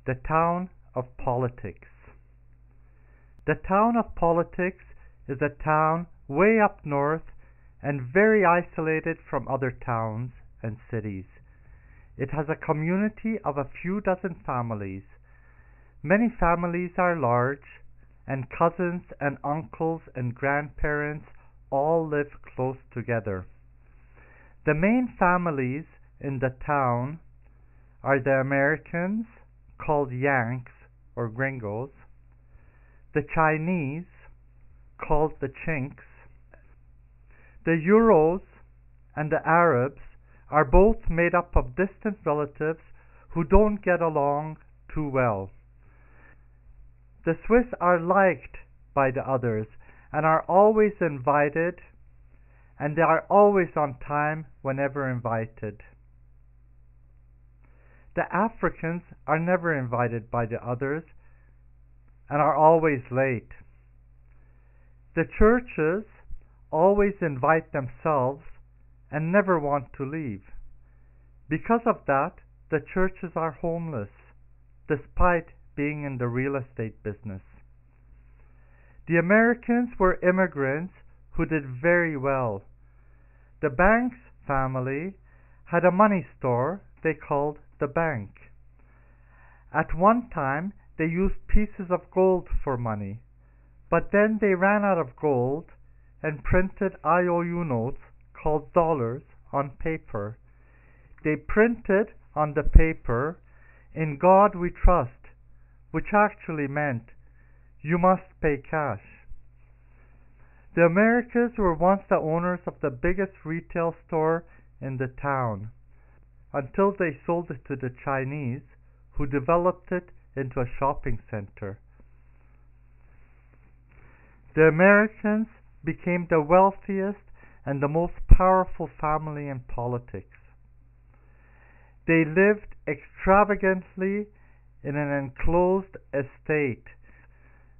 The town of politics. The town of politics is a town way up north and very isolated from other towns and cities. It has a community of a few dozen families. Many families are large, and cousins and uncles and grandparents all live close together. The main families in the town are the Americans, called Yanks or Gringos, the Chinese, called the Chinks, the Euros, and the Arabs are both made up of distant relatives who don't get along too well. The Swiss are liked by the others and are always invited, and they are always on time whenever invited. The Africans are never invited by the others and are always late. The churches always invite themselves and never want to leave. Because of that, the churches are homeless, despite being in the real estate business. The Americans were immigrants who did very well. The Banks family had a money store they called the bank. At one time, they used pieces of gold for money, but then they ran out of gold and printed IOU notes called dollars on paper. They printed on the paper, "In God we trust," which actually meant, "You must pay cash." The Americans were once the owners of the biggest retail store in the town, until they sold it to the Chinese, who developed it into a shopping center. The Americans became the wealthiest and the most powerful family in politics. They lived extravagantly in an enclosed estate.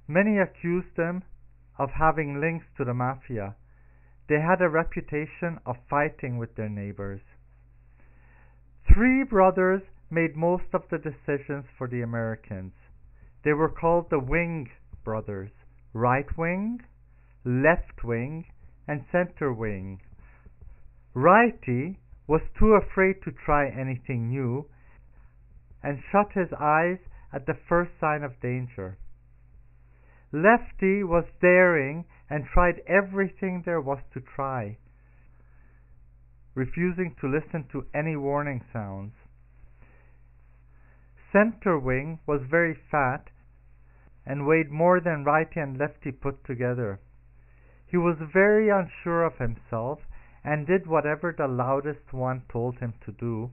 Many accused them of having links to the mafia. They had a reputation of fighting with their neighbors. Three brothers made most of the decisions for the Americans. They were called the Wing brothers: right wing, left wing, and center wing. Righty was too afraid to try anything new and shut his eyes at the first sign of danger. Lefty was daring and tried everything there was to try, refusing to listen to any warning sounds. Center wing was very fat and weighed more than righty and lefty put together. He was very unsure of himself and did whatever the loudest one told him to do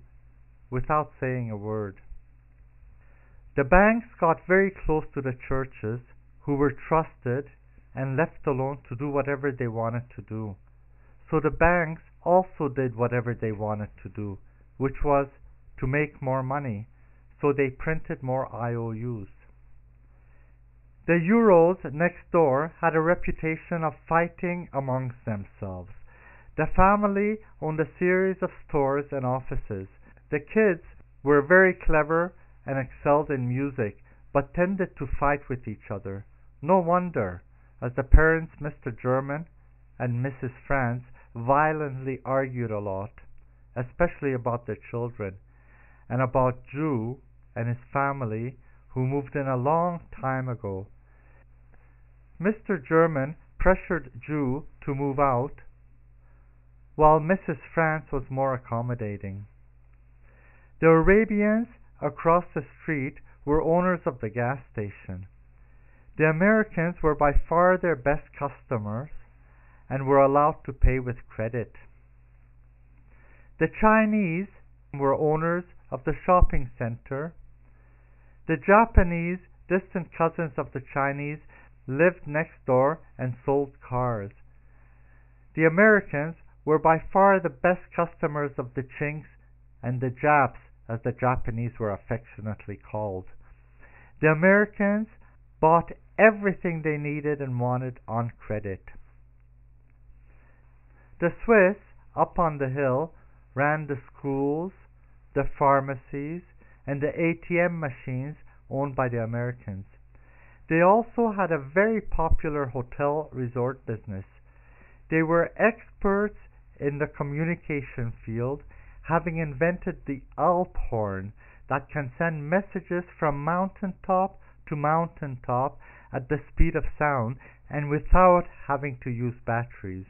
without saying a word. The Banks got very close to the churches, who were trusted and left alone to do whatever they wanted to do. So the Banks also did whatever they wanted to do, which was to make more money, so they printed more IOUs. The Euros next door had a reputation of fighting amongst themselves. The family owned a series of stores and offices. The kids were very clever and excelled in music, but tended to fight with each other. No wonder, as the parents, Mr. German and Mrs. France, violently argued a lot, especially about their children, and about Jew and his family, who moved in a long time ago. Mr. German pressured Jew to move out, while Mrs. France was more accommodating. The Arabians across the street were owners of the gas station. The Americans were by far their best customers and were allowed to pay with credit. The Chinese were owners of the shopping center. The Japanese, distant cousins of the Chinese, lived next door and sold cars. The Americans were by far the best customers of the Chinks and the Japs, as the Japanese were affectionately called. The Americans bought everything they needed and wanted on credit. The Swiss, up on the hill, ran the schools, the pharmacies, and the ATM machines owned by the Americans. They also had a very popular hotel resort business. They were experts in the communication field, having invented the Alp horn that can send messages from mountaintop to mountaintop at the speed of sound and without having to use batteries.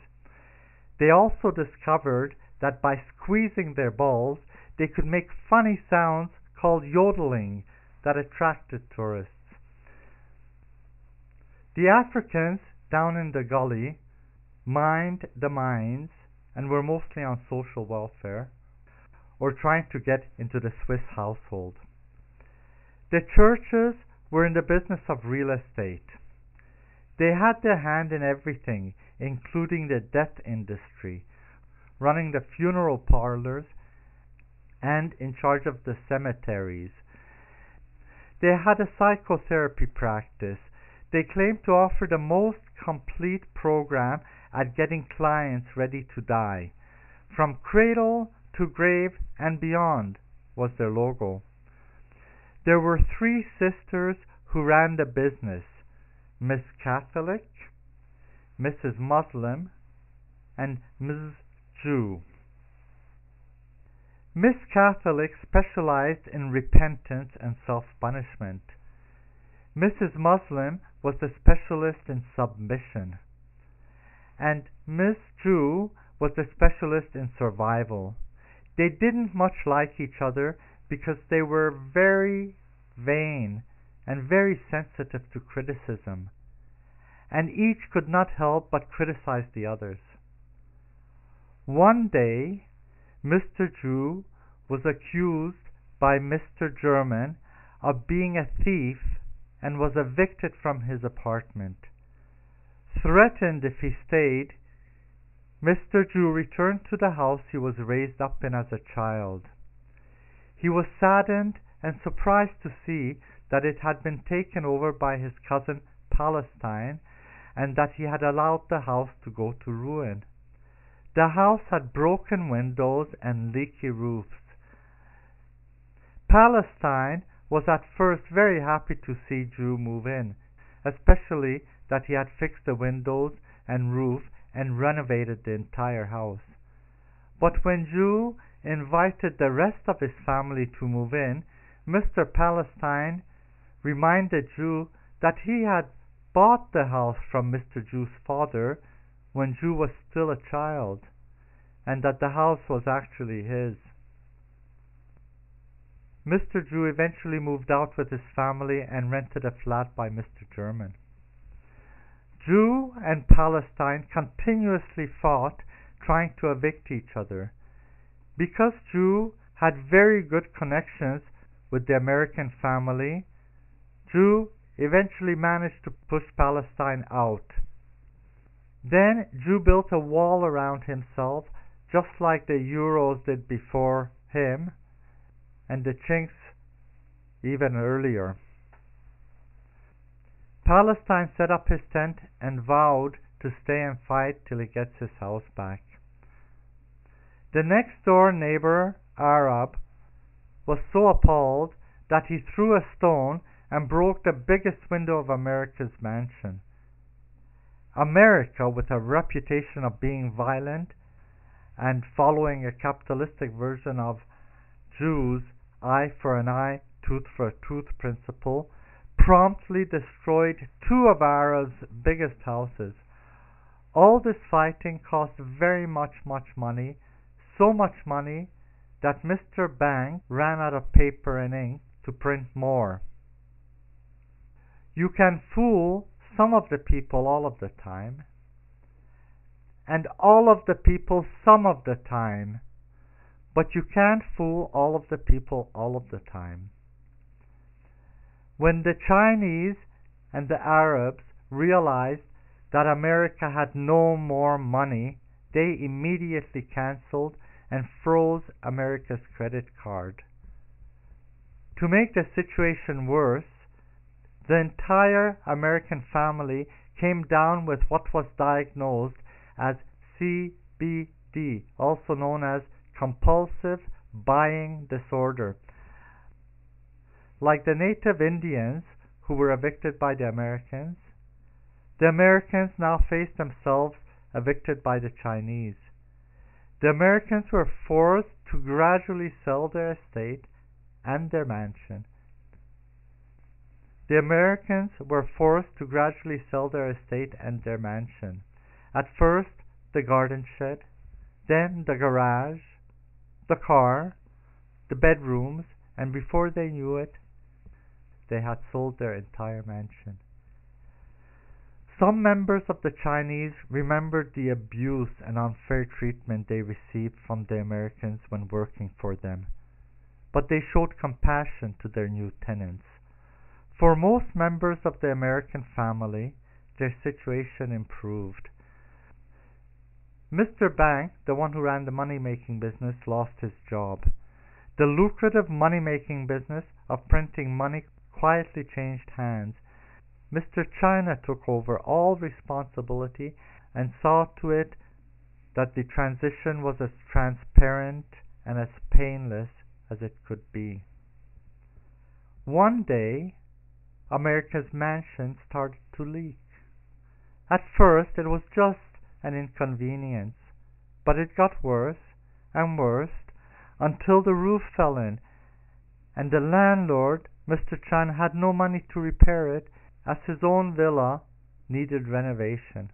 They also discovered that by squeezing their balls, they could make funny sounds called yodeling that attracted tourists. The Africans down in the gully mined the mines and were mostly on social welfare or trying to get into the Swiss household. The churches were in the business of real estate. They had their hand in everything, including the death industry, running the funeral parlors and in charge of the cemeteries. They had a psychotherapy practice. They claimed to offer the most complete program at getting clients ready to die. From cradle to grave and beyond was their logo. There were 3 sisters who ran the business: Miss Catholic, Mrs. Muslim, and Ms. Jew. Miss Catholic specialized in repentance and self-punishment. Mrs. Muslim was the specialist in submission. And Miss Jew was the specialist in survival. They didn't much like each other because they were very vain and very sensitive to criticism, and each could not help but criticize the others. One day, Mr. Jew was accused by Mr. German of being a thief and was evicted from his apartment. Threatened if he stayed, Mr. Jew returned to the house he was raised up in as a child. He was saddened and surprised to see that it had been taken over by his cousin Palestine and that he had allowed the house to go to ruin. The house had broken windows and leaky roofs. Palestine was at first very happy to see Jew move in, especially that he had fixed the windows and roof and renovated the entire house. But when Jew invited the rest of his family to move in, Mr. Palestine reminded Jew that he had bought the house from Mr. Jew's father when Jew was still a child, and that the house was actually his. Mr. Jew eventually moved out with his family and rented a flat by Mr. German. Jew and Palestine continuously fought, trying to evict each other. Because Jew had very good connections with the American family, Jew eventually managed to push Palestine out. Then Jew built a wall around himself, just like the Euros did before him, and the Chinks even earlier. Palestine set up his tent and vowed to stay and fight till he gets his house back. The next door neighbor, Arab, was so appalled that he threw a stone and broke the biggest window of America's mansion. America, with a reputation of being violent and following a capitalistic version of Jews' eye for an eye, tooth for a tooth principle, promptly destroyed 2 of Arab's biggest houses. All this fighting cost very much money, so much money that Mr. Bank ran out of paper and ink to print more. You can fool some of the people all of the time, and all of the people some of the time, but you can't fool all of the people all of the time. When the Chinese and the Arabs realized that America had no more money, they immediately canceled and froze America's credit card. To make the situation worse, the entire American family came down with what was diagnosed as CBD, also known as compulsive buying disorder. Like the native Indians who were evicted by the Americans now faced themselves evicted by the Chinese. The Americans were forced to gradually sell their estate and their mansion. At first, the garden shed, then the garage, the car, the bedrooms, and before they knew it, they had sold their entire mansion. Some members of the Chinese remembered the abuse and unfair treatment they received from the Americans when working for them, but they showed compassion to their new tenants. For most members of the American family, their situation improved. Mr. Bank, the one who ran the money-making business, lost his job. The lucrative money-making business of printing money quietly changed hands. Mr. China took over all responsibility and saw to it that the transition was as transparent and as painless as it could be. One day, America's mansion started to leak. At first, it was just an inconvenience, but it got worse and worse until the roof fell in, and the landlord, Mr. Chan, had no money to repair it, as his own villa needed renovation.